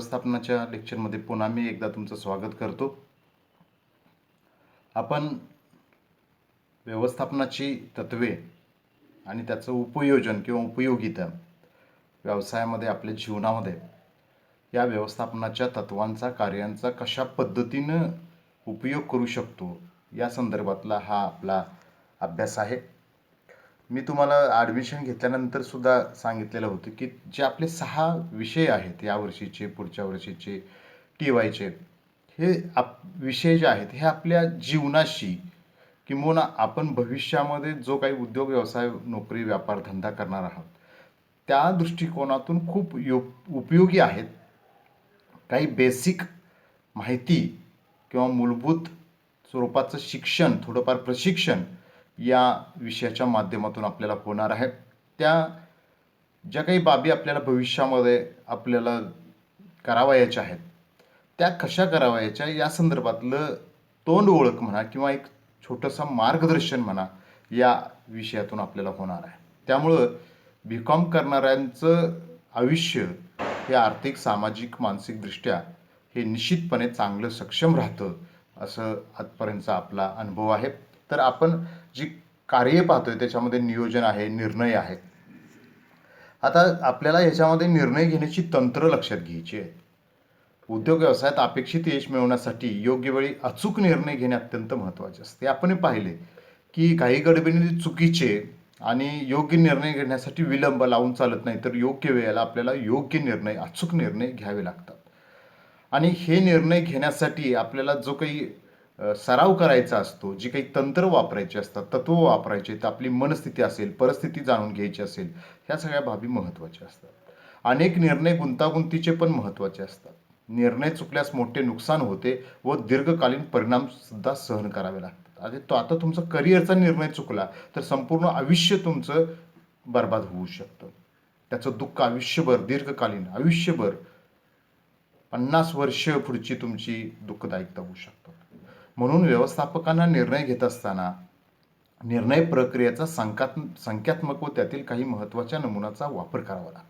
व्यवस्थापनाच्या लेक्चरमध्ये पुन्हा मी एकदा तुमचं स्वागत करतो. आपण व्यवस्थापनाची तत्त्वे आणि त्याचं उपयोजन किंवा उपयोगिता व्यवसायामध्ये, आपल्या जीवनामध्ये या व्यवस्थापनाच्या तत्त्वांचा, कार्यांचा कशा पद्धतीनं उपयोग करू शकतो या संदर्भातला हा आपला अभ्यास आहे. मी तुम्हाला ॲडमिशन घेतल्यानंतर सुद्धा सांगितलेलं होतं की जे आपले 6 विषय आहेत या वर्षीचे, पुढच्या वर्षीचे, TYचे, हे विषय जे आहेत हे आपल्या जीवनाशी किंवा आपण भविष्यामध्ये जो काही उद्योग, व्यवसाय, नोकरी, व्यापार, धंदा करणार आहोत त्या दृष्टिकोनातून खूप उपयोगी आहेत. काही बेसिक माहिती किंवा मूलभूत स्वरूपाचं शिक्षण, थोडंफार प्रशिक्षण या विषयाच्या माध्यमातून आपल्याला होणार आहे. त्या ज्या काही बाबी आपल्याला भविष्यामध्ये आपल्याला करावयाच्या आहेत त्या कशा करावयाच्या या संदर्भातलं तोंड ओळख म्हणा किंवा एक छोटंसं मार्गदर्शन म्हणा या विषयातून आपल्याला होणार आहे. त्यामुळं BCom करणाऱ्यांचं आयुष्य हे आर्थिक, सामाजिक, मानसिकदृष्ट्या हे निश्चितपणे चांगलं, सक्षम राहतं असं आजपर्यंतचा आपला अनुभव आहे. तर आपण जी कार्य पाहतोय त्याच्यामध्ये नियोजन आहे, निर्णय आहे. आता आपल्याला ह्याच्यामध्ये निर्णय घेण्याची तंत्र लक्षात घ्यायची आहेत. उद्योग व्यवसायात अपेक्षित यश मिळवण्यासाठी योग्य वेळी अचूक निर्णय घेणे अत्यंत महत्त्वाचे असते. आपण पाहिले की काही गडबडीने चुकीचे आणि योग्य निर्णय घेण्यासाठी विलंब लावून चालत नाही, तर योग्य वेळेला आपल्याला योग्य निर्णय, अचूक निर्णय घ्यावे लागतात. आणि हे निर्णय घेण्यासाठी आपल्याला जो काही सराव करायचा असतो, जी काही तंत्र वापरायची असतात, तत्व वापरायचे, तर आपली मनस्थिती असेल, परिस्थिती जाणून घ्यायची असेल, ह्या सगळ्या बाबी महत्त्वाच्या असतात. अनेक निर्णय गुंतागुंतीचे पण महत्त्वाचे असतात. निर्णय चुकल्यास मोठे नुकसान होते व दीर्घकालीन परिणाम सुद्धा सहन करावे लागतात. आता तुमचा करिअरचा निर्णय चुकला तर संपूर्ण आयुष्य तुमचं बर्बाद होऊ शकतं. त्याचं दुःख आयुष्यभर, दीर्घकालीन आयुष्यभर 50 वर्ष पुढची तुमची दुःखदायकता होऊ शकतात. म्हणून व्यवस्थापकांना निर्णय घेत असताना निर्णय प्रक्रियेचा संख्यात्मक व त्यातील काही महत्त्वाच्या नमुन्याचा वापर करावा लागतो.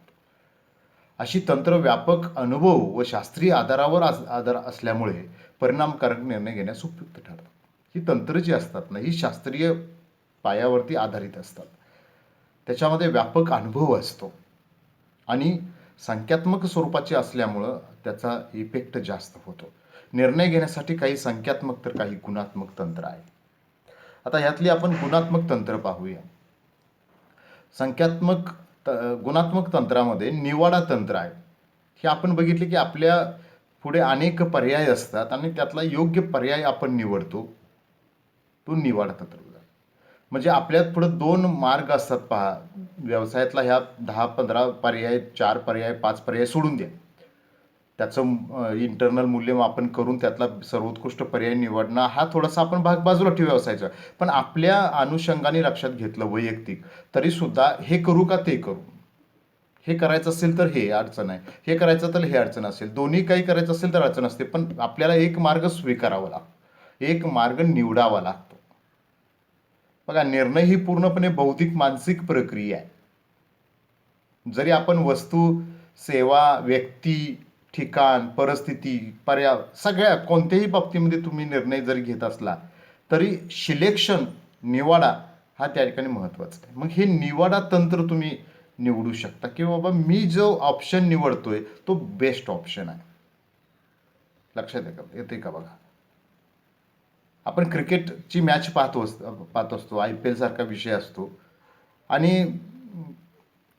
अशी तंत्र व्यापक अनुभव व शास्त्रीय आधारावर आधार असल्यामुळे परिणामकारक निर्णय घेण्यास उपयुक्त ठरतात. ही तंत्र जी असतात ना, ही शास्त्रीय पायावरती आधारित असतात. त्याच्यामध्ये व्यापक अनुभव असतो आणि संख्यात्मक स्वरूपाचे असल्यामुळं त्याचा इफेक्ट जास्त होतो. निर्णय घेण्यासाठी काही संख्यात्मक तर काही गुणात्मक तंत्र आहे. आता ह्यातली आपण गुणात्मक तंत्र पाहूया. गुणात्मक तंत्रामध्ये निवाडा तंत्र आहे. हे आपण बघितले की आपल्या पुढे अनेक पर्याय असतात आणि त्यातला योग्य पर्याय आपण निवडतो, तो निवाडा तंत्र. म्हणजे आपल्या पुढे 2 मार्ग असतात पहा व्यवसायातला. ह्या 10-15 पर्याय, 4 पर्याय, 5 पर्याय सोडून द्या. त्याचं इंटरनल मूल्यमापन करून त्यातला सर्वोत्कृष्ट पर्याय निवडणं हा थोडासा आपण भाग बाजूला ठेवू व्यवसायाचा. पण आपल्या अनुषंगाने लक्षात घेतलं वैयक्तिक तरीसुद्धा हे करू का ते करू, हे करायचं असेल तर हे अडचण आहे, हे करायचं तर हे अडचण असेल, दोन्ही काही करायचं असेल तर अडचण असते. पण आपल्याला एक मार्ग स्वीकारावा लागतो, एक मार्ग निवडावा लागतो. बघा, निर्णय ही पूर्णपणे बौद्धिक, मानसिक प्रक्रिया आहे. जरी आपण वस्तू, सेवा, व्यक्ती, ठिकाण, परिस्थिती, पर्याय सगळ्या कोणत्याही बाबतीमध्ये तुम्ही निर्णय जरी घेत असला तरी सिलेक्शन, निवाडा हा त्या ठिकाणी महत्त्वाचा आहे. मग हे निवाडा तंत्र तुम्ही निवडू शकता की बाबा मी जो ऑप्शन निवडतोय तो बेस्ट ऑप्शन आहे. लक्षात येते का? बघा, आपण क्रिकेटची मॅच पाहत असतो, IPL सारखा विषय असतो आणि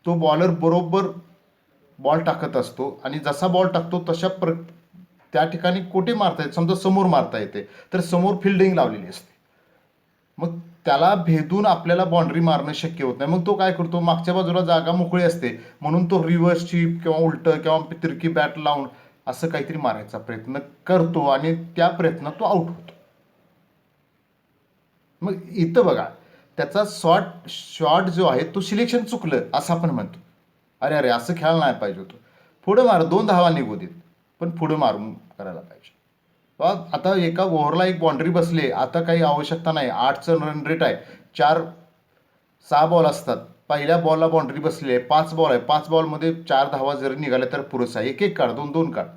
तो बॉलर बरोबर बॉल टाकत असतो आणि जसा बॉल टाकतो तशा त्या ठिकाणी कोठे मारता येते, समजा समोर मारता येते तर समोर फिल्डिंग लावलेली असते. मग त्याला भेदून आपल्याला बाउंड्री मारणं शक्य होत नाही. मग तो काय करतो, मागच्या बाजूला जागा मोकळी असते म्हणून तो रिव्हर्स चीप किंवा उलटं किंवा तिरकी बॅट लावून असं काहीतरी मारायचा प्रयत्न करतो आणि त्या प्रयत्नात तो आउट होतो. मग इथं बघा, त्याचा शॉट जो आहे तो सिलेक्शन चुकलं असं आपण म्हणतो. अरे अरे असं खेळायला नाही पाहिजे होतं, पुढं मार, 2 धावा निघू देत पण पुढं मारून करायला पाहिजे. आता एका ओव्हरला एक बाउंड्री बसले, आता काही आवश्यकता नाही, 8चं रन रेट आहे, 6 बॉल असतात, पहिल्या बॉलला बाउंड्री बसली आहे, 5 बॉल आहे, 5 बॉलमध्ये 4 धावा जरी निघाल्या तर पुरेसा आहे. एक काढ, 2 काढ,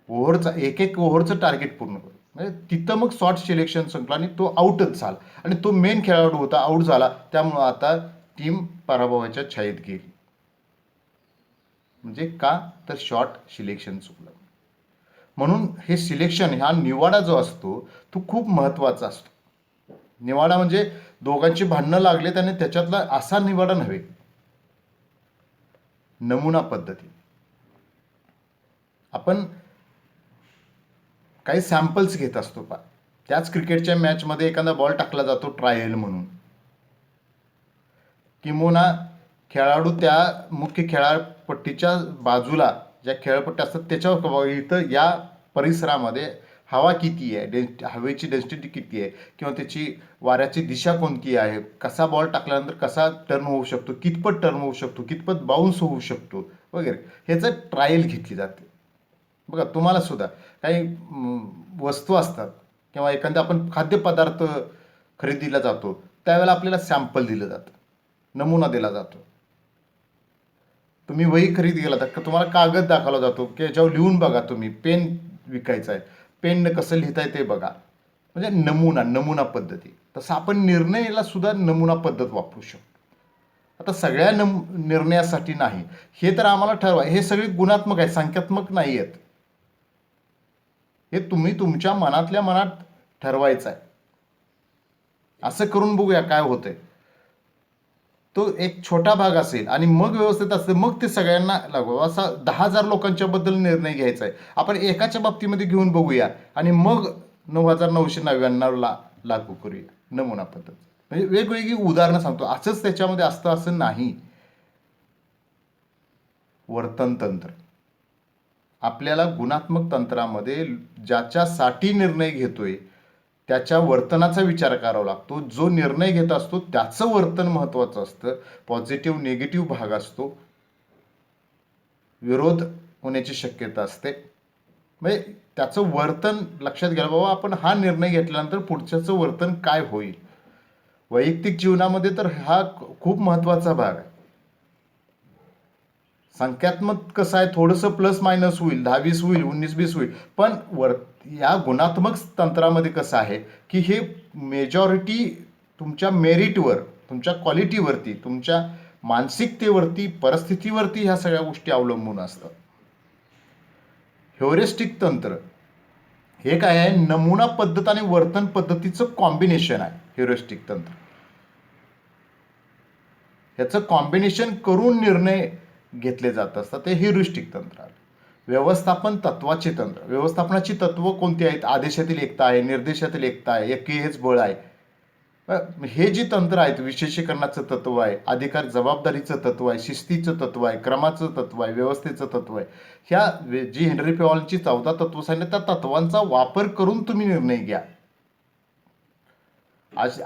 ओव्हरचा एक एक ओव्हरचं टार्गेट पूर्ण करू. म्हणजे तिथं मग शॉर्ट सिलेक्शन संपलं आणि तो आऊटच झाला आणि तो मेन खेळाडू होता, आऊट झाला. त्यामुळं आता टीम पराभवाच्या छायेत गेली. म्हणजे का तर शॉर्ट सिलेक्शन चुकलं. म्हणून हे सिलेक्शन, हा निवाडा जो असतो तो खूप महत्त्वाचा असतो. निवाडा म्हणजे दोघांची भांडणं लागलेत आणि त्याच्यातला असा निवाडा नव्हे, नमुना पद्धती. आपण काही सॅम्पल्स घेत असतो पा. त्याच क्रिकेटच्या मॅचमध्ये एखादा बॉल टाकला जातो ट्रायल म्हणून, किंवा खेळाडू त्या मुख्य खेळापट्टीच्या बाजूला ज्या खेळपट्ट्या असतात त्याच्यावर इथं या परिसरामध्ये हवा किती आहे, हवेची डेन्सिटी किती आहे, किंवा त्याची वाऱ्याची दिशा कोणती आहे, कसा बॉल टाकल्यानंतर कसा टर्न होऊ शकतो, कितपत टर्न होऊ शकतो, कितपत बाउन्स होऊ शकतो वगैरे, ह्याचं ट्रायल घेतली जाते. बघा तुम्हाला सुद्धा काही वस्तू असतात किंवा एखादा आपण खाद्यपदार्थ खरेदीला जातो त्यावेळेला आपल्याला सॅम्पल दिलं जातं, नमुना दिला जातो. तुम्ही वही खरेदी केला तर तुम्हाला कागद दाखवला जातो की याच्यावर लिहून बघा, तुम्ही पेन विकायचा आहे, पेननं कसं लिहिताय ते बघा. म्हणजे नमुना पद्धती. तसं आपण निर्णयाला सुद्धा नमुना पद्धत वापरू शकतो. आता सगळ्या निर्णयासाठी नाही, हे तर आम्हाला ठरवा. हे सगळे गुणात्मक आहे, संख्यात्मक नाही आहेत. हे तुम्ही तुमच्या मनातल्या मनात ठरवायचं आहे. असं करून बघूया काय होतंय. तो एक छोटा भाग असेल आणि मग व्यवस्थित असेल, मग ते सगळ्यांना लागू. असा 10,000 लोकांच्या बद्दल निर्णय घ्यायचा आहे. आपण एकाच्या बाबतीमध्ये घेऊन बघूया आणि मग 9,999ला लागू करूया नमुना पद्धत. म्हणजे वेगवेगळी उदाहरणं सांगतो, असंच त्याच्यामध्ये असतं असं नाही. वर्तन तंत्र आपल्याला गुणात्मक तंत्रामध्ये ज्याच्यासाठी निर्णय घेतोय त्याच्या वर्तनाचा विचार करावा लागतो. जो निर्णय घेत असतो त्याचं वर्तन महत्त्वाचं असतं. पॉझिटिव्ह निगेटिव्ह भाग असतो, विरोध होण्याची शक्यता असते. म्हणजे त्याचं वर्तन लक्षात घ्यायला, बाबा आपण हा निर्णय घेतल्यानंतर पुढच्याचं वर्तन काय होईल. वैयक्तिक जीवनामध्ये तर हा खूप महत्त्वाचा भाग आहे. संख्यात्मक कसं आहे, थोडंसं प्लस मायनस होईल, 10-20 होईल, 19-20 होईल, पण या गुणात्मक तंत्रामध्ये कसं आहे की हे मेजॉरिटी तुमच्या मेरिटवर, तुमच्या क्वालिटीवरती, तुमच्या मानसिकतेवरती, परिस्थितीवरती ह्या सगळ्या गोष्टी अवलंबून असतात. ह्युरिस्टिक तंत्र हे काय आहे, नमुना पद्धत आणि वर्तन पद्धतीचं कॉम्बिनेशन आहे. ह्युरिस्टिक तंत्र ह्याचं कॉम्बिनेशन करून निर्णय घेतले जात असतात, ते ह्युरिस्टिक तंत्र आहे. व्यवस्थापन तत्वाचे तंत्र, व्यवस्थापनाची तत्व कोणती आहेत, आदेशातील एकता आहे, निर्देशातील एकता आहे, एकी हेच बळ आहे. हे जी तंत्र आहेत, विशेषीकरणाचं तत्व आहे, अधिकार जबाबदारीचं तत्व आहे, शिस्तीचं तत्व आहे, क्रमाचं तत्व आहे, व्यवस्थेचं तत्व आहे. ह्या जी हेनरी पेवॉलची 14 तत्व सांगितलं, त्या तत्वांचा वापर करून तुम्ही निर्णय घ्या.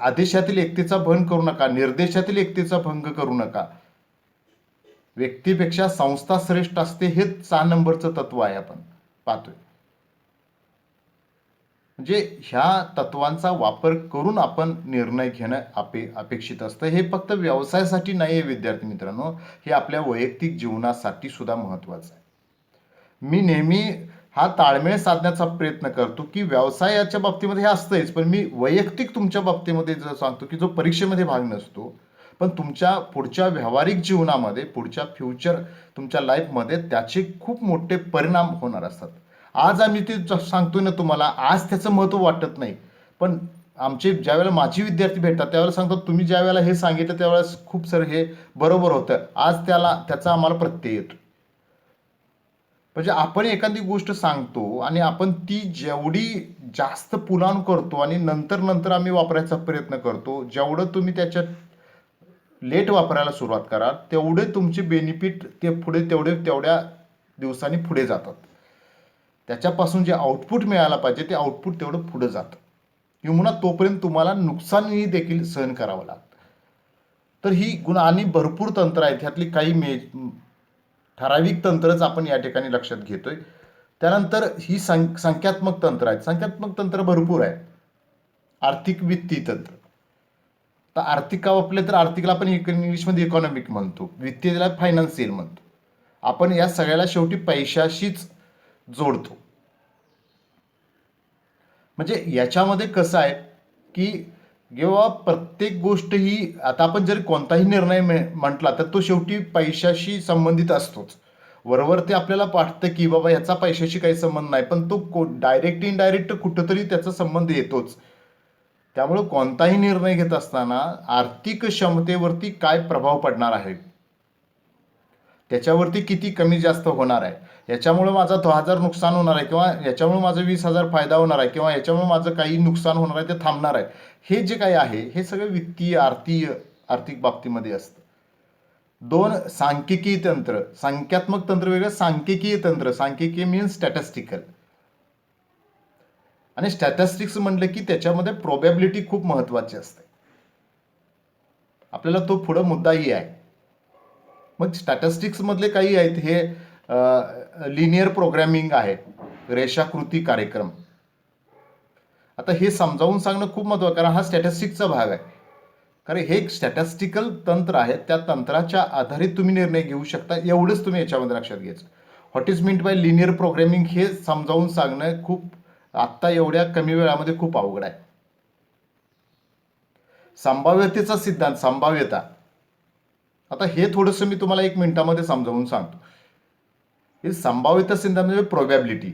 आदेशातील एकतेचा भंग करू नका, निर्देशातील एकतेचा भंग करू नका. व्यक्तीपेक्षा संस्था श्रेष्ठ असते, हे 6 नंबरचं तत्व आहे, आपण पाहतोय. म्हणजे ह्या तत्वांचा वापर करून आपण निर्णय घेणं अपेक्षित असतं. हे फक्त व्यवसायासाठी नाही आहे विद्यार्थी मित्रांनो, हे आपल्या वैयक्तिक जीवनासाठी सुद्धा महत्त्वाचं आहे. मी नेहमी हा ताळमेळ साधण्याचा प्रयत्न करतो की व्यवसायाच्या बाबतीमध्ये हे असतंच, पण मी वैयक्तिक तुमच्या बाबतीमध्ये जर सांगतो की जो परीक्षेमध्ये भाग नसतो, पण तुमच्या पुढच्या व्यावहारिक जीवनामध्ये, पुढच्या फ्युचर तुमच्या लाईफमध्ये त्याचे खूप मोठे परिणाम होणार असतात. आज आम्ही ते सांगतोय ना तुम्हाला, आज त्याचं महत्त्व वाटत नाही, पण आमचे ज्यावेळेला माझी विद्यार्थी भेटतात त्यावेळेला सांगतात, तुम्ही ज्या वेळेला हे सांगितलं त्यावेळेस खूप सर हे बरोबर होतं, आज त्याचा आम्हाला प्रत्यय येतो. म्हणजे आपण एखादी गोष्ट सांगतो आणि आपण ती जेवढी जास्त पुराण करतो आणि नंतर नंतर आम्ही वापरायचा प्रयत्न करतो, जेवढं तुम्ही त्याच्यात लेट वापरायला सुरुवात करा तेवढे तुमचे बेनिफिट ते पुढे तेवढ्या दिवसांनी पुढे जातात. त्याच्यापासून जे आउटपुट मिळायला पाहिजे ते आउटपुट तेवढं पुढे जातं, किंवा तोपर्यंत तुम्हाला नुकसानही देखील सहन करावं लागतं. तर ही गुण आणि भरपूर तंत्र आहेत, ह्यातली काही ठराविक तंत्रच आपण या ठिकाणी लक्षात घेतोय. त्यानंतर ही संख्यात्मक तंत्र आहेत. संख्यात्मक तंत्र भरपूर आहे. आर्थिक वित्तीय तंत्र. तर आर्थिक वापरले तर आर्थिकला आपण इंग्लिशमध्ये इकॉनॉमिक म्हणतो, वित्तीयला फायनान्शियल म्हणतो. आपण या सगळ्याला शेवटी पैशाशीच जोडतो. म्हणजे याच्यामध्ये कसं आहे की जेव्हा प्रत्येक गोष्ट ही आता आपण जर कोणताही निर्णय म्हटला तर तो शेवटी पैशाशी संबंधित असतोच. वरवर ते आपल्याला वाटतं की बाबा ह्याचा पैशाशी काही संबंध नाही, पण तो डायरेक्ट इनडायरेक्ट कुठंतरी त्याचा संबंध येतोच. त्यामुळे कोणताही निर्णय घेत असताना आर्थिक क्षमतेवरती काय प्रभाव पडणार आहे, त्याच्यावरती किती कमी जास्त होणार आहे, याच्यामुळे माझा 10,000 नुकसान होणार आहे किंवा याच्यामुळे माझं 20,000 फायदा होणार आहे किंवा याच्यामुळे माझं काही नुकसान होणार आहे ते थांबणार आहे, हे जे काही आहे हे सगळं वित्तीय आर्थिक बाबतीमध्ये असतं. दोन, सांख्यिकीय तंत्र. संख्यात्मक तंत्र वेगळं, सांख्यिकीय तंत्र. सांख्यिकीय मीन्स स्टॅटिस्टिकल. आणि स्टॅटिस्टिक्स म्हटलं की त्याच्यामध्ये प्रोबॅबिलिटी खूप महत्वाची असते. आपल्याला तो पुढं मुद्दाही आहे. मग स्टॅटिस्टिक्समधले काही आहेत हे लिनियर प्रोग्रॅमिंग आहे, रेषाकृती कार्यक्रम. आता हे समजावून सांगणं खूप महत्त्वाचं, कारण हा स्टॅटिस्टिक्सचा भाग आहे. कारण हे एक स्टॅटिस्टिकल तंत्र आहे, त्या तंत्राच्या आधारित तुम्ही निर्णय घेऊ शकता, एवढंच तुम्ही याच्यामध्ये लक्षात घ्यायचं. What is meant by linear programming हे समजावून सांगणं खूप आत्ता एवढ्या कमी वेळामध्ये खूप अवघड आहे. संभाव्यतेचा सिद्धांत, संभाव्यता. आता हे थोडंसं मी तुम्हाला 1 मिनिटामध्ये समजावून सांगतो. हे संभाव्यता सिद्धांत म्हणजे प्रोबॅबिलिटी.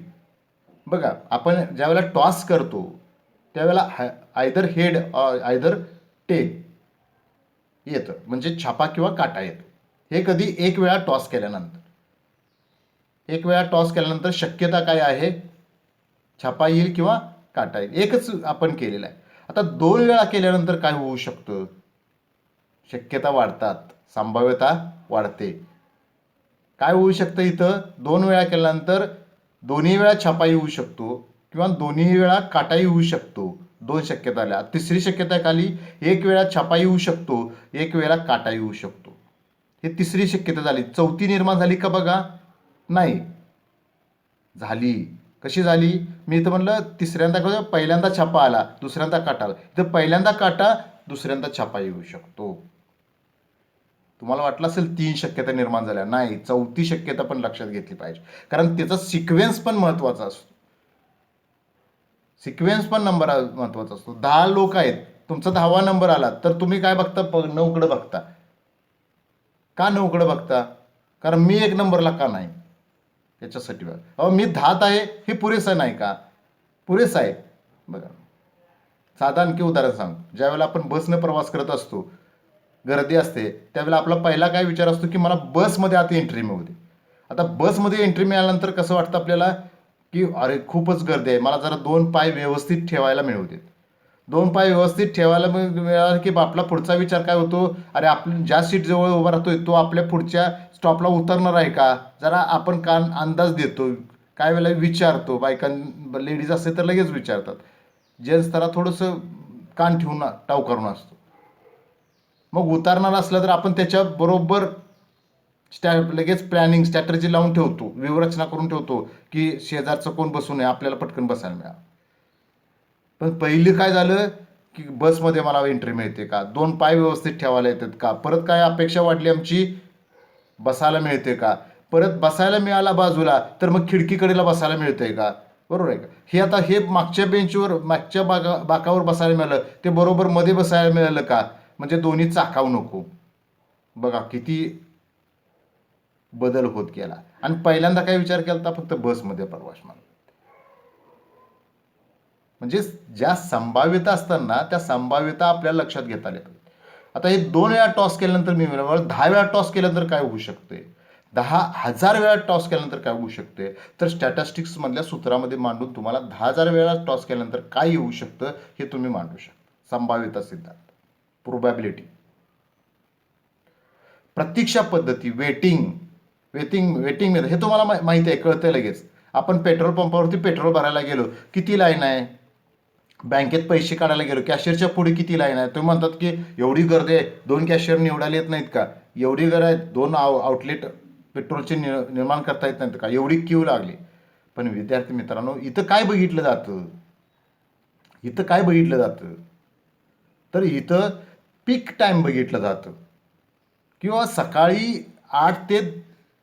बघा, आपण ज्यावेळेला टॉस करतो त्यावेळेला आयदर हेड आयदर टेल येतं, म्हणजे छापा किंवा काटा येतो. हे कधी एक वेळा टॉस केल्यानंतर. एक वेळा टॉस केल्यानंतर शक्यता काय आहे, छापा येईल किंवा काटा येईल. एकच आपण केलेला आहे. आता 2 वेळा केल्यानंतर काय होऊ शकतं, शक्यता वाढतात, संभाव्यता वाढते. काय होऊ शकतं इथं, 2 वेळा केल्यानंतर दोन्ही वेळा छापा येऊ शकतो किंवा दोन्ही वेळा काटा येऊ शकतो. 2 शक्यता आल्या. तिसरी शक्यता खाली, 1 वेळा छापा येऊ शकतो, 1 वेळा काटा येऊ शकतो. ही तिसरी शक्यता झाली. चौथी निर्माण झाली का बघा, नाही झाली. कशी झाली, मी इथं म्हणलं तिसऱ्यांदा पहिल्यांदा छापा आला, दुसऱ्यांदा काटा आला. इथं पहिल्यांदा काटा, दुसऱ्यांदा छापा येऊ शकतो. तुम्हाला वाटलं असेल 3 शक्यता निर्माण झाल्या, नाही, चौथी शक्यता पण लक्षात घेतली पाहिजे, कारण त्याचा सिक्वेन्स पण महत्वाचा असतो. सिक्वेन्स पण नंबर महत्वाचा असतो. 10 लोक आहेत, तुमचा 10वा नंबर आला तर तुम्ही काय बघता, 9कडे बघता. का 9कडे बघता, कारण मी 1 नंबरला का नाही, त्याच्यासाठी बघा. अहो मी 10त आहे, हे पुरेसं नाही का, पुरेसं आहे. बघा, साधा आणखी उदाहरण सांग. ज्यावेळेला आपण बसनं प्रवास करत असतो, गर्दी असते, त्यावेळेला आपला पहिला काय विचार असतो की मला बसमध्ये आता एंट्री मिळू दे. आता बसमध्ये एंट्री मिळाल्यानंतर कसं वाटतं आपल्याला की अरे खूपच गर्दी आहे, मला जरा 2 पाय व्यवस्थित ठेवायला मिळू देत. 2 पाय व्यवस्थित ठेवायला मिळाला की आपला पुढचा विचार काय होतो, अरे आपण ज्या सीट जवळ उभा राहतोय तो आपल्या पुढच्या स्टॉपला उतरणार आहे का, जरा आपण कान अंदाज देतो. काय वेळेला विचारतो, लेडीज असते तर लगेच विचारतात, जेंट्स जरा थोडंसं कान ठेवून टाव करून असतो. मग उतारणार असलं तर आपण त्याच्या बरोबर लगेच प्लॅनिंग स्ट्रॅटर्जी लावून ठेवतो, व्यूहरचना करून ठेवतो की शेजारचं कोण बसू नये, आपल्याला पटकन बसायला मिळावं. पण पहिलं काय झालं की बसमध्ये मला एंट्री मिळते का, 2 पाय व्यवस्थित ठेवायला येतात का, परत काय अपेक्षा वाढली आमची, बसायला मिळते का, परत बसायला मिळाला बाजूला तर मग खिडकीकडेला बसायला मिळतंय का, बरोबर आहे का. हे आता हे मागच्या बेंचवर मागच्या बाकावर बसायला मिळालं, ते बरोबर मध्ये बसायला मिळालं का, म्हणजे दोन्ही चाकावू नको. बघा किती बदल होत गेला. आणि पहिल्यांदा काय विचार केला होता, फक्त बसमध्ये प्रवास मला. म्हणजे ज्या संभाव्यता असतात ना, त्या संभाव्यता आपल्याला लक्षात घेता आल्या पाहिजे. आता हे 2 वेळा टॉस केल्यानंतर मी 10 वेळा टॉस केल्यानंतर काय होऊ शकते, 10,000 वेळा टॉस केल्यानंतर काय होऊ शकते, तर स्टॅटिस्टिक्स मधल्या सूत्रामध्ये मांडून तुम्हाला 10,000 वेळा टॉस केल्यानंतर काय येऊ शकतं हे तुम्ही मांडू शकता. संभाव्यता सिद्धांत, प्रोबॅबिलिटी. प्रतीक्षा पद्धती, वेटिंग मेथड, हे तुम्हाला माहिती आहे, कळतं लगेच. आपण पेट्रोल पंपावरती पेट्रोल भरायला गेलो, किती लाईन आहे, बँकेत पैसे काढायला गेलो, कॅशियरच्या पुढे किती लाईन आहे. तुम्ही म्हणतात की एवढी गर्दी आहे, 2 कॅशियर निवडायला येत नाहीत का, एवढी गर्दी आहे, 2 आउटलेट पेट्रोलचे निर्माण करता येत नाहीत का, एवढी क्यू लागली. पण विद्यार्थी मित्रांनो, इथं काय बघितलं जातं, तर इथं पीक टाईम बघितलं जातं, किंवा सकाळी 8 ते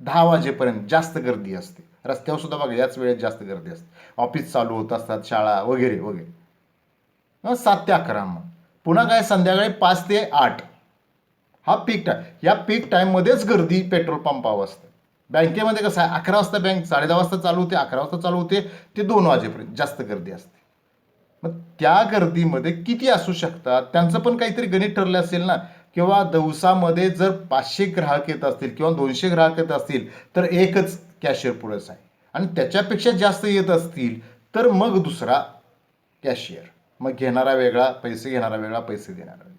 10 वाजेपर्यंत जास्त गर्दी असते. रस्त्यावर सुद्धा बघा याच वेळेत जास्त गर्दी असते. ऑफिस चालू होत असतात, शाळा वगैरे वगैरे. 7 ते 11 मग पुन्हा काय संध्याकाळी 5 ते 8 हा पीक टाईम. या पीक टाईममध्येच गर्दी पेट्रोल पंपावर असते. बँकेमध्ये कसं आहे, 11 वाजता बँक 10:30 वाजता चालू होते, 11 वाजता चालू होते, ते 2 वाजेपर्यंत जास्त गर्दी असते. मग त्या गर्दीमध्ये किती असू शकतात, त्यांचं पण काहीतरी गणित ठरलं असेल ना. किंवा दिवसामध्ये जर 500 ग्राहक येत असतील किंवा 200 ग्राहक येत असतील तर एकच कॅशियर पुरेसा आहे. आणि त्याच्यापेक्षा जास्त येत असतील तर मग दुसरा कॅशियर. मग घेणारा वेगळा, पैसे घेणारा वेगळा, पैसे देणारा वेगळा.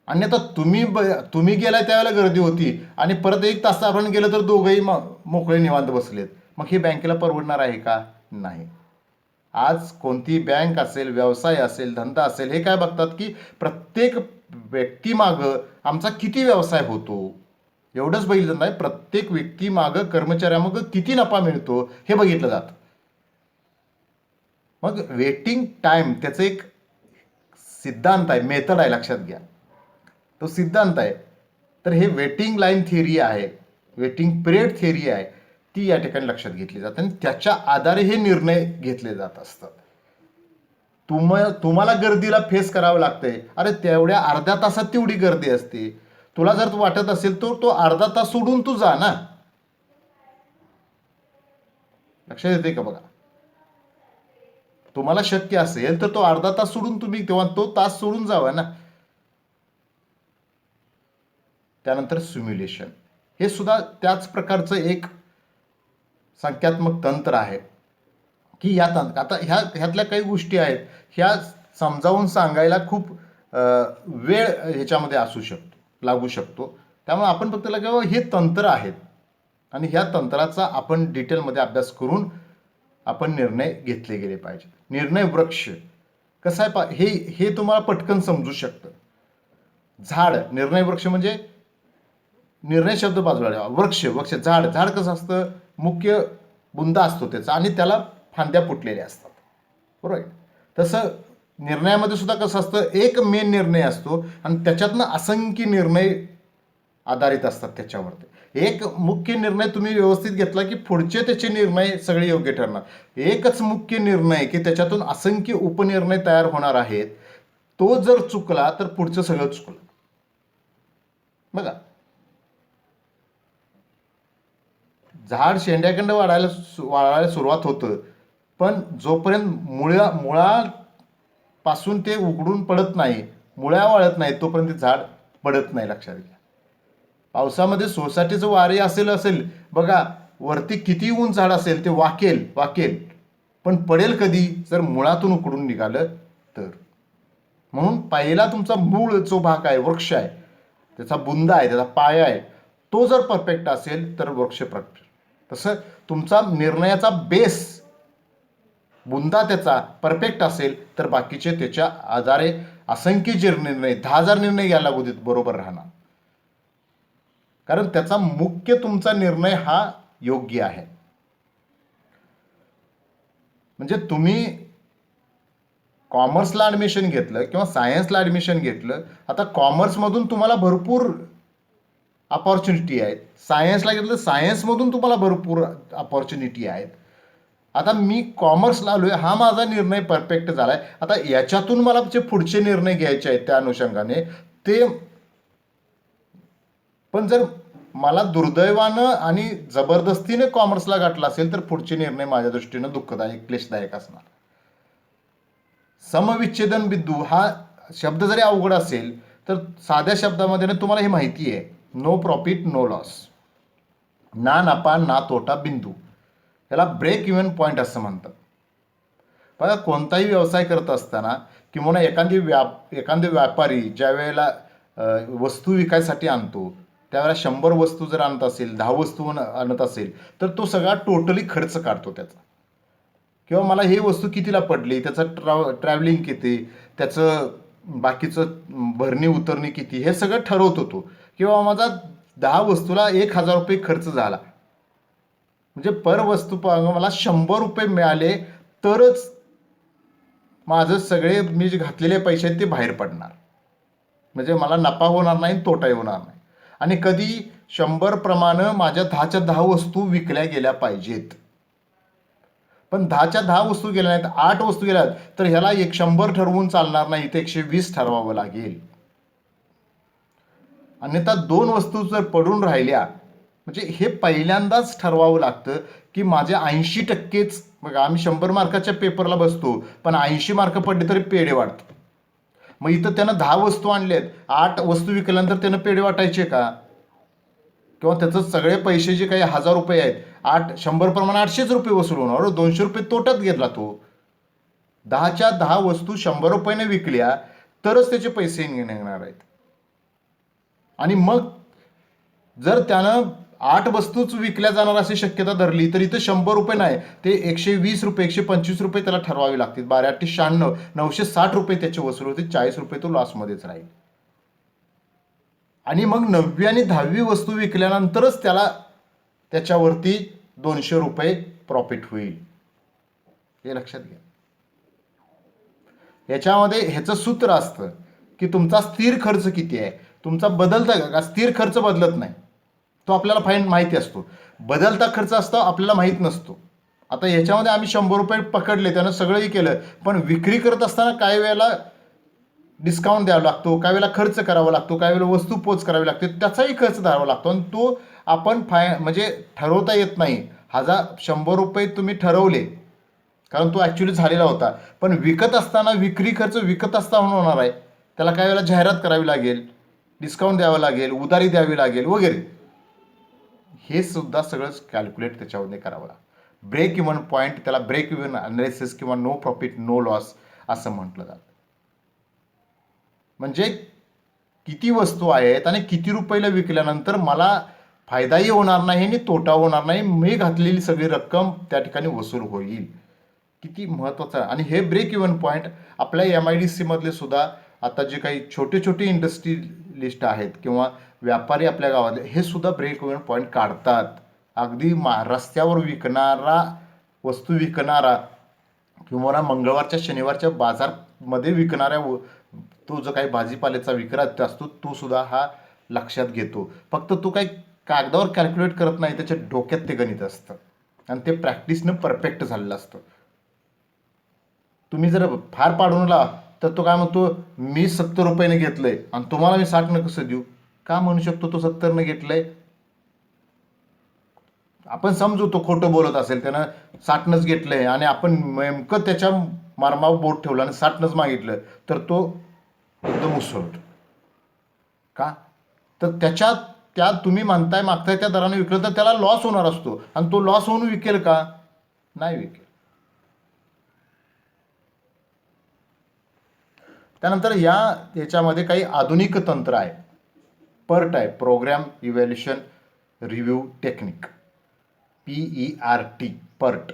अन्यथा तुम्ही गेलाय त्यावेळेला गर्दी होती आणि परत 1 तास आपण गेलं तर दोघंही मोकळे निवांत बसलेत. मग हे बँकेला परवडणार आहे का? नाही. आज कोणती बँक असेल, व्यवसाय असेल, धंदा असेल, हे काय बघतात की प्रत्येक व्यक्तीमागं आमचा किती व्यवसाय होतो. एवढंच बघितलं नाही, प्रत्येक व्यक्तीमागं, कर्मचाऱ्यामागं किती नफा मिळतो हे बघितलं जातं. मग वेटिंग टाईम त्याचं एक सिद्धांत आहे, मेथड आहे, लक्षात घ्या. तो सिद्धांत आहे. तर हे वेटिंग लाईन थिअरी आहे, वेटिंग पिरियड थिअरी आहे, ती या ठिकाणी लक्षात घेतली जाते आणि त्याच्या आधारे हे निर्णय घेतले जात असतात. तुम्हाला गर्दीला फेस करावं लागतंय. अरे तेवढ्या अर्ध्या तासात तेवढी गर्दी असते. तुला जर वाटत असेल तर तो अर्धा तास सोडून तू जा ना. लक्षात येते का बघा. तुम्हाला शक्य असेल तर तो अर्धा तास सोडून तुम्ही तेव्हा तो तास सोडून जावा ना. त्यानंतर सिम्युलेशन, हे सुद्धा त्याच प्रकारचं एक संख्यात्मक तंत्र आहे की या आता ह्यातल्या काही गोष्टी आहेत, ह्या समजावून सांगायला खूप वेळ ह्याच्यामध्ये असू शकतो, लागू शकतो. त्यामुळे आपण फक्त हे तंत्र आहेत आणि ह्या तंत्राचा आपण डिटेलमध्ये अभ्यास करून आपण निर्णय घेतले गेले पाहिजे. निर्णय वृक्ष कसं आहे हे तुम्हाला पटकन समजू शकतं. झाड, निर्णय वृक्ष म्हणजे निर्णय शब्द बाजूला ठेवा, वृक्ष झाड कसं असतं, मुख्य बुंदा असतो त्याचा आणि त्याला फांद्या फुटलेल्या असतात, बरोबर आहे. तसं निर्णयामध्ये सुद्धा कसं असतं, एक मेन निर्णय असतो आणि त्याच्यातनं असंख्य निर्णय आधारित असतात त्याच्यावरती. एक मुख्य निर्णय तुम्ही व्यवस्थित घेतला की पुढचे त्याचे निर्णय सगळे योग्य ठरणार. एकच मुख्य निर्णय की त्याच्यातून असंख्य उपनिर्णय तयार होणार आहेत, तो जर चुकला तर पुढचं सगळं चुकलं. बघा, झाड शेंड्याखंड वाढायला सुरुवात होतं, पण जोपर्यंत मुळापासून ते उघडून पडत नाही, मुळ्या वाळत नाही, तोपर्यंत ते झाड पडत नाही. लक्षात घ्या. पावसामध्ये सोसायटीचं वारे असेल बघा, वरती किती उंच झाड असेल ते वाकेल, पण पडेल कधी, जर मुळातून उकडून निघालं तर. म्हणून पहिला तुमचा मूळ जो भाग आहे, वृक्ष आहे, त्याचा बुंदा आहे, त्याचा पाया आहे, तो जर परफेक्ट असेल तर वृक्ष परफेक्ट. तसं तुमचा निर्णयाचा बेस, बुंदा त्याचा परफेक्ट असेल तर बाकीचे त्याच्या आधारे असंख्य जे निर्णय, 10,000 निर्णय घ्यायला लागू देत, बरोबर राहणार. कारण त्याचा मुख्य तुमचा निर्णय हा योग्य आहे. म्हणजे तुम्ही कॉमर्सला ॲडमिशन घेतलं किंवा सायन्सला ॲडमिशन घेतलं, आता कॉमर्समधून तुम्हाला भरपूर अपॉर्च्युनिटी आहेत, सायन्सला घेतलं सायन्समधून तुम्हाला भरपूर अपॉर्च्युनिटी आहेत. आता मी कॉमर्सला आलोय, हा माझा निर्णय परफेक्ट झालाय, आता याच्यातून मला जे पुढचे निर्णय घ्यायचे आहेत त्या अनुषंगाने ते. पण जर मला दुर्दैवानं आणि जबरदस्तीने कॉमर्सला गाठला असेल तर पुढचे निर्णय माझ्या दृष्टीनं दुःखदायक, क्लेशदायक असणार. समविच्छेदन बिंदू हा शब्द जरी अवघड असेल तर साध्या शब्दामध्ये तुम्हाला हे माहिती आहे, नो प्रॉफिट नो लॉस, ना नफा ना तोटा बिंदू, याला ब्रेक इव्हन पॉईंट असं म्हणतात. बघा, कोणताही व्यवसाय करत असताना किंवा एखादी व्यापारी ज्या वेळेला वस्तू विकायसाठी आणतो, त्यावेळेला 100 वस्तू जर आणत असेल, 10 वस्तू आणत असेल तर तो सगळा टोटली खर्च काढतो त्याचा. किंवा मला ही वस्तू कितीला पडली, त्याचं ट्रॅव्हलिंग किती, त्याचं बाकीचं भरणी उतरणी किती, हे सगळं ठरवतो तो. किंवा माझा 10 वस्तूला 1,000 रुपये खर्च झाला, म्हणजे पर वस्तू मला 100 रुपये मिळाले तरच माझं सगळे मी जे घातलेले पैसे आहेत ते बाहेर पडणार. म्हणजे मला नफा होणार नाही, तोटाही होणार नाही. आणि कधी 100 प्रमाणे माझ्या 10च्या 10 वस्तू विकल्या गेल्या पाहिजेत. पण 10च्या 10 वस्तू गेल्या नाहीत, 8 वस्तू गेल्या तर ह्याला 100 ठरवून चालणार नाही, ते 120 ठरवावं लागेल. अन्यथा 2 वस्तू जर पडून राहिल्या, म्हणजे हे पहिल्यांदाच ठरवावं लागतं की माझे 80%च, बघा आम्ही 100 मार्काच्या पेपरला बसतो पण 80 मार्क पडले तरी पेढे वाटतात. मग इथं त्यानं 10 वस्तू आणल्यात, 8 वस्तू विकल्यानंतर त्यानं पेढे वाटायचे का? किंवा त्याचं सगळे पैसे जे काही 1000 रुपये आहेत, 100 प्रमाणे 800 रुपये वसूल होणार, 200 रुपये तोट्यात गेला तो. 10च्या 10 वस्तू 100 रुपयाने विकल्या तरच त्याचे पैसे निघणार आहेत. आणि मग जर त्यानं 8 वस्तूच विकल्या जाणार अशी शक्यता धरली तर इथं 100 रुपये नाही, ते 120 रुपये 125 रुपये त्याला ठरवावे लागतील. 12×8 = 96, 960 रुपये त्याचे वसूल होते, 40 रुपये तो लॉसमध्येच राहील. आणि मग 9वी आणि 10वी वस्तू विकल्यानंतरच त्याला त्याच्यावरती 200 रुपये प्रॉफिट होईल, हे लक्षात घ्या. याच्यामध्ये ह्याचं सूत्र असतं की तुमचा स्थिर खर्च किती आहे, तुमचा बदलता का, स्थिर खर्च बदलत नाही, तो आपल्याला माहिती असतो. बदलता खर्च असतो आपल्याला माहीत नसतो. आता याच्यामध्ये आम्ही 100 रुपये पकडले, त्यानं सगळंही केलं, पण विक्री करत असताना काही वेळेला डिस्काउंट द्यावा लागतो, काही वेळेला खर्च करावा लागतो, काही वेळेला वस्तू पोच करावी लागते, त्याचाही खर्च धरावा लागतो. आणि तो आपण म्हणजे ठरवता येत नाही. 100 रुपये तुम्ही ठरवले कारण तो ॲक्च्युली झालेला होता, पण विकत असताना विक्री खर्च विकत असताना होणार आहे, त्याला काही वेळेला जाहिरात करावी लागेल, डिस्काउंट द्यावं लागेल, उधारी द्यावी लागेल वगैरे. हे सुद्धा सगळंच कॅल्क्युलेट त्याच्यामध्ये करावं लागतं. ब्रेक इव्हन पॉईंट, त्याला ब्रेक इव्हन अनालिसिस किंवा नो प्रॉफिट नो लॉस असं म्हटलं जातं. म्हणजे किती वस्तू आहेत आणि किती रुपयाला विकल्यानंतर मला फायदाही होणार नाही आणि तोटा होणार नाही, मी घातलेली सगळी रक्कम त्या ठिकाणी वसूल होईल. किती महत्त्वाचं आहे. आणि हे ब्रेक इव्हन पॉईंट आपल्या MIDC मधले सुद्धा आता जे काही छोटे छोटे इंडस्ट्रियलिस्ट आहेत किंवा व्यापारी आपल्या गावातले, हे सुद्धा ब्रेक इव्हन पॉईंट काढतात. अगदी रस्त्यावर विकणारा, वस्तू विकणारा किंवा मंगळवारच्या शनिवारच्या बाजारमध्ये विकणाऱ्या तो जो काही भाजीपाल्याचा विक्रेता असतो तो सुद्धा हा लक्षात घेतो. फक्त तो काही कागदावर कॅल्क्युलेट करत नाही, त्याच्या डोक्यात ते गणित असतं आणि ते प्रॅक्टिसनं परफेक्ट झालेलं असतं. तुम्ही जर फार पाडून लावा तर तो काय म्हणतो, मी 70 रुपयाने घेतलंय आणि तुम्हाला मी 60 कसं देऊ? का म्हणू शकतो तो 70 घेतलंय? आपण समजू तो खोटं बोलत असेल, त्यानं 60 घेतलंय आणि आपण नेमकं त्याच्या मार्मावर बोट ठेवलं आणि 60 मागितलं तर तो एकदम उसळतो. का? तर त्या तुम्ही म्हणताय मागताय त्या दराने विकलं तर त्याला लॉस होणार असतो आणि तो लॉस होऊन विकेल का? नाही विकेल. त्यानंतर याच्यामध्ये काही आधुनिक तंत्र आहे. PERT आहे, programme evaluation review technique, PERT, PERT,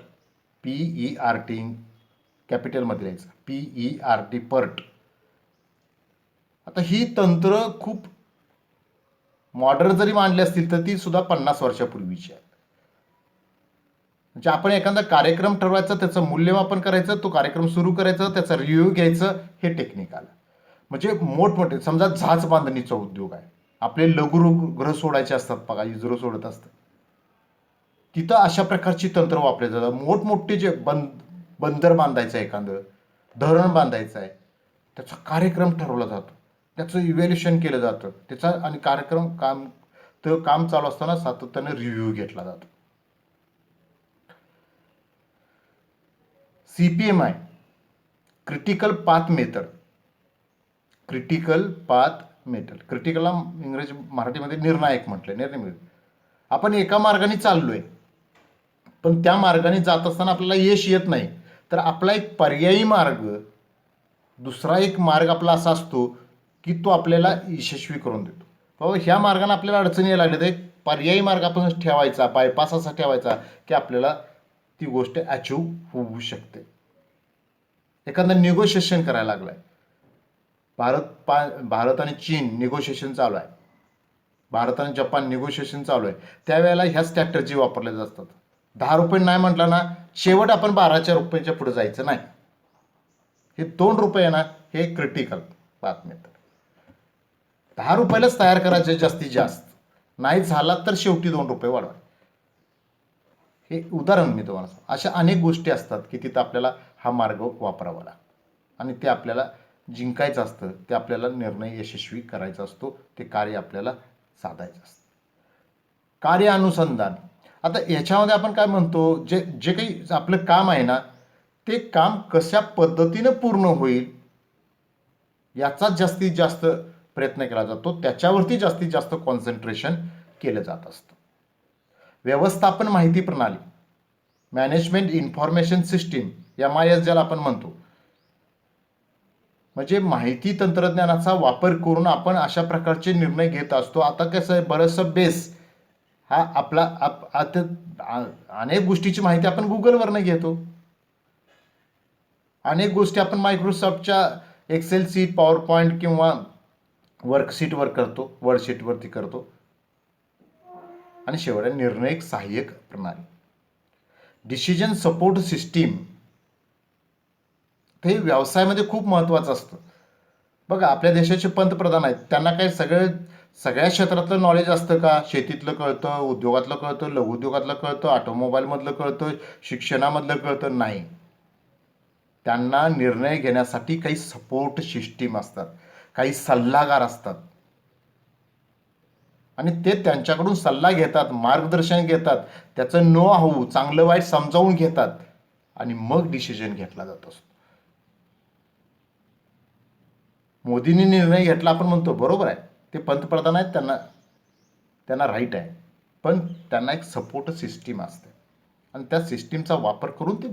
PERT कॅपिटलमध्ये लिहायचं, PERT, PERT. आता ही तंत्र खूप मॉडर्न जरी मांडली असतील तर ती सुद्धा 50 वर्षापूर्वीची आहे. म्हणजे आपण एखादा कार्यक्रम ठरवायचा, त्याचं मूल्यमापन करायचं, तो कार्यक्रम सुरू करायचा, त्याचा रिव्ह्यू घ्यायचं, हे टेक्निक आलं. म्हणजे मोठमोठे समजा जहाज बांधणीचा उद्योग आहे, आपले लघुगृह सोडायचे असतात बघा, इस्रो सोडत असतं, तिथं अशा प्रकारची तंत्र वापरले जातात. मोठमोठे जे बंदर बांधायचं आहे, एखादं धरण बांधायचं आहे, त्याचा कार्यक्रम ठरवला जातो, त्याचं इव्हॅल्युएशन केलं जातं, त्याचा आणि कार्यक्रम काम चालू असताना सातत्याने रिव्ह्यू घेतला जातो. CPMI, critical path method, critical path method, क्रिटिकलला इंग्रजी मराठीमध्ये निर्णायक म्हटलं, निर्णय. आपण एका मार्गाने चाललोय पण त्या मार्गाने जात असताना आपल्याला यश येत नाही, तर आपला एक पर्यायी मार्ग, दुसरा एक मार्ग आपला असा असतो की तो आपल्याला यशस्वी करून देतो. बाबा ह्या मार्गाने आपल्याला अडचणी यायला लागल्या तर एक पर्यायी मार्ग आपण ठेवायचा, बायपास असा ठेवायचा की आपल्याला ती गोष्ट अचीव होऊ शकते. एखादा निगोशिएशन करायला लागलाय, भारत आणि चीन निगोशिएशन चालू आहे, भारत आणि जपान निगोशिएशन चालू आहे, त्यावेळेला ह्या स्ट्रॅटर्जी वापरल्या जातात. 10 रुपये नाही म्हटलं ना, शेवट आपण 12 रुपयाच्या पुढे जायचं नाही. हे 2 रुपये ना, हे क्रिटिकल पाथ मेथड. 10 रुपयालाच तयार करायचे जास्तीत जास्त, नाही झाला तर शेवटी 2 रुपये वाढवा. हे उदाहरण मी तुम्हाला सांगतो. अशा अनेक गोष्टी असतात की तिथं आपल्याला हा मार्ग वापरावा लागतो आणि ते आपल्याला जिंकायचं असतं, ते आपल्याला निर्णय यशस्वी करायचा असतो, ते कार्य आपल्याला साधायचं असतं. कार्य अनुसंधान. आता याच्यामध्ये आपण काय म्हणतो, जे जे काही आपलं काम आहे ना, ते काम कशा पद्धतीनं पूर्ण होईल याचाच जास्तीत जास्त प्रयत्न केला जातो, त्याच्यावरती जास्तीत जास्त कॉन्सन्ट्रेशन केलं जात असतं. व्यवस्थापन माहिती प्रणाली, मॅनेजमेंट इन्फॉर्मेशन सिस्टीम, MIS ज्याला आपण म्हणतो, म्हणजे माहिती तंत्रज्ञानाचा वापर करून आपण अशा प्रकारचे निर्णय घेत असतो. आता कसं आहे, बरंचसं बेस हा आपला आता अनेक गोष्टीची माहिती आपण गुगलवरनं घेतो. अनेक गोष्टी आपण मायक्रोसॉफ्टच्या एक्सेल शीट, पॉवर पॉईंट किंवा वर्कशीटवर करतो, वर्कशीटवरती करतो. आणि शेवटी निर्णायक सहाय्यक प्रणाली, डिसिजन सपोर्ट सिस्टीम, हे व्यवसायामध्ये खूप महत्त्वाचं असतं. बघा, आपल्या देशाचे पंतप्रधान आहेत, त्यांना काही सगळ्या क्षेत्रातलं नॉलेज असतं का? शेतीतलं कळतं, उद्योगातलं कळतं, लघुउद्योगातलं कळतं, ऑटोमोबाईलमधलं कळतं, शिक्षणामधलं कळतं? नाही. त्यांना निर्णय घेण्यासाठी काही सपोर्ट सिस्टीम असतात, काही सल्लागार असतात आणि ते त्यांच्याकडून सल्ला घेतात, मार्गदर्शन घेतात, त्याचं नो हाऊ चांगलं वाईट समजावून घेतात आणि मग डिसिजन घेतला जात असतो. मोदींनी निर्णय घेतला आपण म्हणतो, बरोबर आहे, ते पंतप्रधान आहेत, त्यांना राईट आहे, पण त्यांना एक सपोर्ट सिस्टीम असते आणि त्या सिस्टीमचा वापर करून ते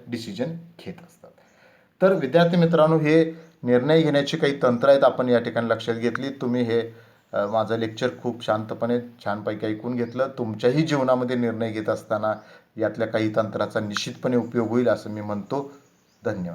डिसिजन घेत असतात. तर विद्यार्थी मित्रांनो, हे निर्णय घेण्याची काही तंत्र आहेत, आपण या ठिकाणी लक्षात घेतली. तुम्ही हे माझं लेक्चर खूप शांतपणे छानपैकी ऐकून घेतलं. तुमच्याही जीवनामध्ये निर्णय घेत असताना यातल्या काही तंत्राचा निश्चितपणे उपयोग होईल असं मी म्हणतो. धन्यवाद.